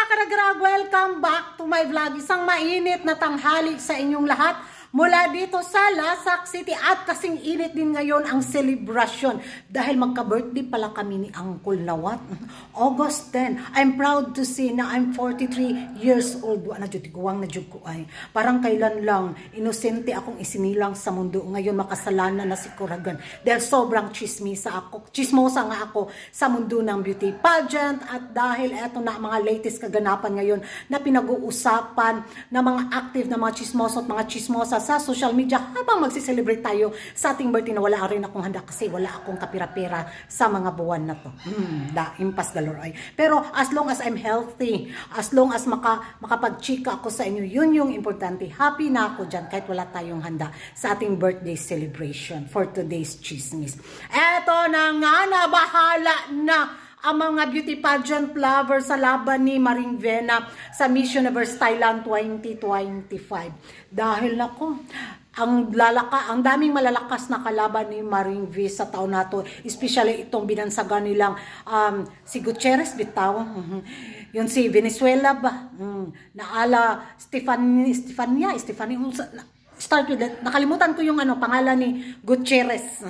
karagrag, welcome back to my vlog. Isang mainit na tanghali sa inyong lahat mula dito sa Lasak City at kasing init din ngayon ang celebration dahil magka-birthday pala kami ni Uncle Nawat. August 10. I'm proud to say na I'm 43 years old. Na jud guwang na jud ko ay. Parang kailan lang inosente akong isinilang sa mundo. Ngayon makasalanan na si Kuragan dahil sobrang chismosa nga ako sa mundo ng beauty pageant at dahil eto na mga latest kaganapan ngayon na pinag-uusapan na mga active na mga chismoso at mga chismosa sa social media habang magsi-celebrate tayo sa ating birthday na wala rin akong handa kasi wala akong kapira-pera sa mga buwan na to. Impas galore ay. Pero as long as I'm healthy, as long as makapag-chika ako sa inyo, yun yung importante. Happy na ako dyan kahit wala tayong handa sa ating birthday celebration for today's chismis. Eto na nga, nabahala na ang mga beauty pageant lovers sa laban ni Maring Vena sa Miss Universe Thailand 2025. Dahil nako, ang daming malalakas na kalaban ni Maring V sa taon na to, especially itong binansagan nilang si Gutierrez bitaw. Yun si Venezuela ba? Naala Stephanie start with that. Nakalimutan ko yung pangalan ni Gutierrez.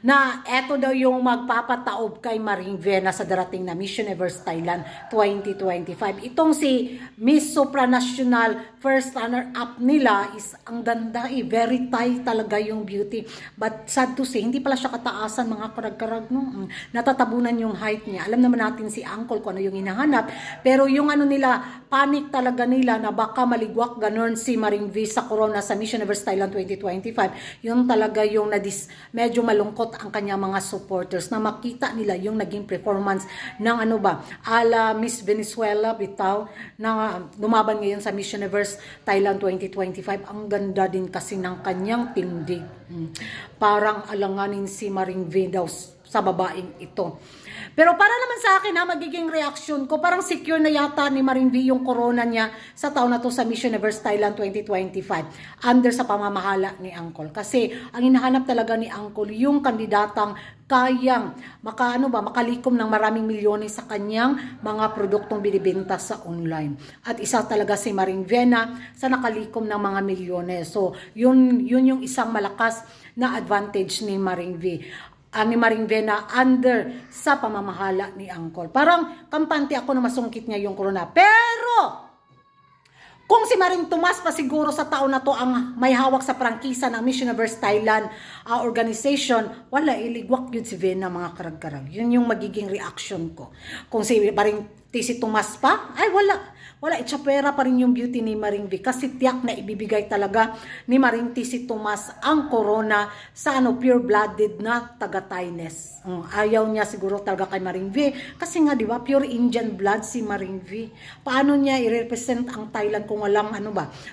Na eto daw yung magpapataob kay Maring Vena sa darating na Miss Universe Thailand 2025. Itong si Miss Supranational first runner-up nila is ang ganda very Thai talaga yung beauty. But sad to say, hindi pala siya kataasan mga karag-karag. No? Natatabunan yung height niya. Alam naman natin si Uncle kung ano yung hinahanap. Pero yung nila, panic talaga nila na baka maligwak ganun si Maring V sa corona sa Miss Universe Thailand 2025. Yung talaga yung medyo malungkot ang kanya mga supporters na makita nila yung naging performance ng ala Miss Venezuela bitaw na lumaban ngayon sa Miss Universe Thailand 2025. Ang ganda din kasi ng kanyang tindig. Parang alanganin si Maring V daw sa babaeng ito. Pero para naman sa akin magiging reaction ko, parang secure na yata ni Maring V yung corona niya sa taon na to sa Miss Universe Thailand 2025 under sa pamamahala ni Uncle. Kasi ang hinahanap talaga ni Uncle yung kandidatang kayang makalikom ng maraming milyones sa kanyang mga produktong binibenta sa online. At isa talaga si Maring Vena sa nakalikom ng mga milyones. So yun yung isang malakas na advantage ni Maring V. Ni Maring Vena under sa pamamahala ni Uncle. Parang kampante ako na masungkit niya yung corona. Pero kung si Maring Tomas pa siguro sa taon na to ang may hawak sa prangkisa ng Miss Universe Thailand organization, wala, iligwak yun si Vena mga karag-karag. Yun yung magiging reaction ko. Kung si Maring si Tomas pa, ay wala, itsapera pa rin yung beauty ni Maring V kasi tiyak na ibibigay talaga ni Maring si Tomas ang corona sa pure-blooded na taga-Thaines. Ayaw niya siguro talaga kay Maring V kasi nga di ba pure Indian blood si Maring V. Paano niya i-represent ang Thailand kung walang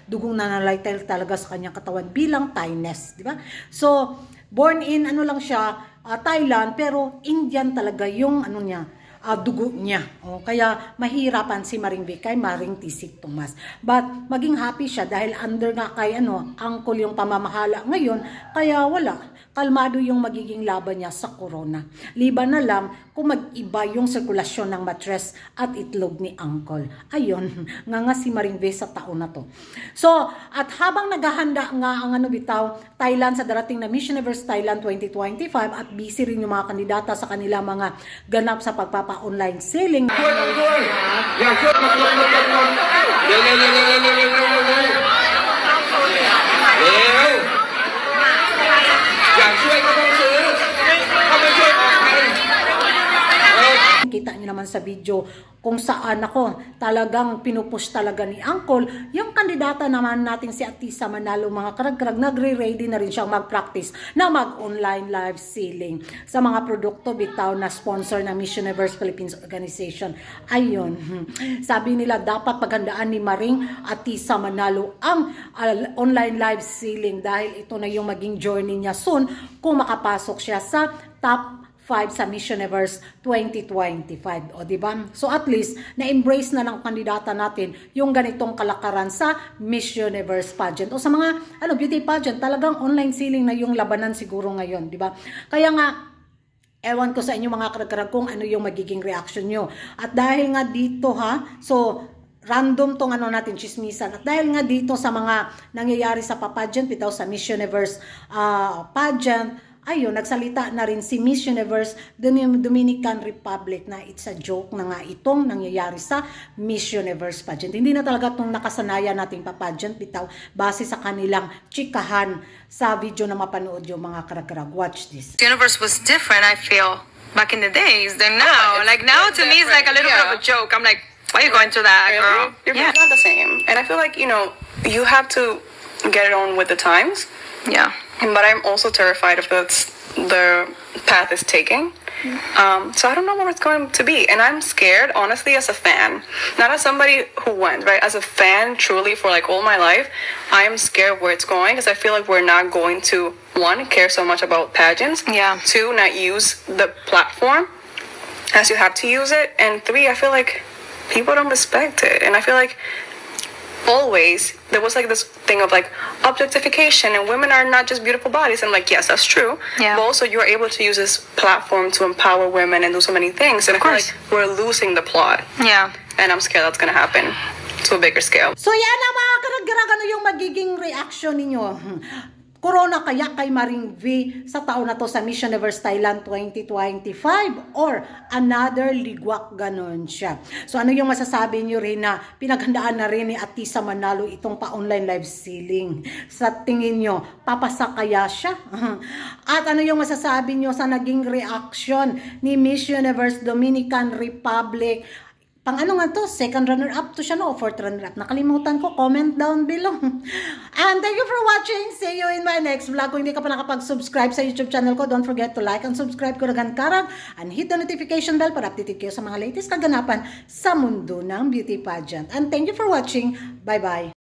dugong nananalaytay talaga sa kanyang katawan bilang Thaines, di ba? So born in lang siya Thailand pero Indian talaga yung niya. Dugo niya. Kaya mahirapan si Maring V kay Maring Tisik Tomas. But maging happy siya dahil under nga kay Uncle yung pamamahala ngayon. Kaya wala. Kalmado yung magiging laban niya sa corona. Liban na lang kung mag-iba yung sirkulasyon ng matres at itlog ni Uncle. Ayun, nga si Maring V sa taon na to. So, at habang naghahanda nga ang bitaw, Thailand sa darating na Miss Universe Thailand 2025 at busy rin yung mga kandidata sa kanila mga ganap sa pagpapa-online selling. Kita niyo naman sa video kung saan talagang pinupush talaga ni Uncle yung kandidata naman natin si Atisa Manalo mga karag-karag. Nagre-ready na rin siyang mag-practice na mag-online live selling sa mga produkto bitaw na sponsor ng Miss Universe Philippines Organization. Ayun, sabi nila dapat paghandaan ni Maring Atisa Manalo ang online live selling dahil ito na yung maging journey niya soon kung makapasok siya sa top 5 sa Miss Universe 2025. O diba? So at least na-embrace na ng kandidata natin yung ganitong kalakaran sa Miss Universe pageant. O sa mga beauty pageant, talagang online selling na yung labanan siguro ngayon, diba? Kaya nga Ewan ko sa inyo mga karag-karag kung ano yung magiging reaction nyo. At dahil nga dito so random tong ano natin, chismisan. At dahil nga dito sa mga nangyayari sa pageant, bitaw sa Miss Universe pageant, ayun, nagsalita na rin si Miss Universe Dominican Republic na it's a joke na nga itong nangyayari sa Miss Universe pageant. Hindi na talaga itong nakasanayan nating pageant, bitaw, base sa kanilang chikahan sa video na mapanood yung mga karag-karag. Watch this. Universe was different, I feel, back in the days than now. Like now to me it's like a little bit of a joke. I'm like, why are you going to that, girl? It's not the same. And I feel like, you know, you have to get it on with the times. Yeah. But I'm also terrified of the path it's taking. So I don't know where it's going to be. And I'm scared, honestly, as a fan. Not as somebody who went, right? As a fan, truly, for like all my life, I am scared where it's going because I feel like we're not going to, one, care so much about pageants. Yeah. Two, not use the platform as you have to use it. And three, I feel like people don't respect it. And I feel like always there was like this thing of like objectification and women are not just beautiful bodies. I'm like, yes, that's true. Yeah. But also you're able to use this platform to empower women and do so many things. And I feel like we're losing the plot. Yeah. And I'm scared that's gonna happen to a bigger scale. So yan ang mga karag-karag, ano yung magiging reaction ninyo? Corona kaya kay Maring V sa taon na to sa Miss Universe Thailand 2025 or another ligwak, ganon siya. So ano yung masasabi nyo rin na pinaghandaan na rin ni Atisa Manalo itong pa-online live selling? Sa tingin nyo, papasa kaya siya? At ano yung masasabi nyo sa naging reaction ni Miss Universe Dominican Republic? Pang ano nga to? Second runner-up to siya, no? Fourth runner-up. Nakalimutan ko. Comment down below. And thank you for watching. See you in my next vlog. Kung hindi ka pa nakapag-subscribe sa YouTube channel ko, don't forget to like and subscribe ko Ragan Karag and hit the notification bell para updated kayo sa mga latest kaganapan sa mundo ng beauty pageant. And thank you for watching. Bye-bye.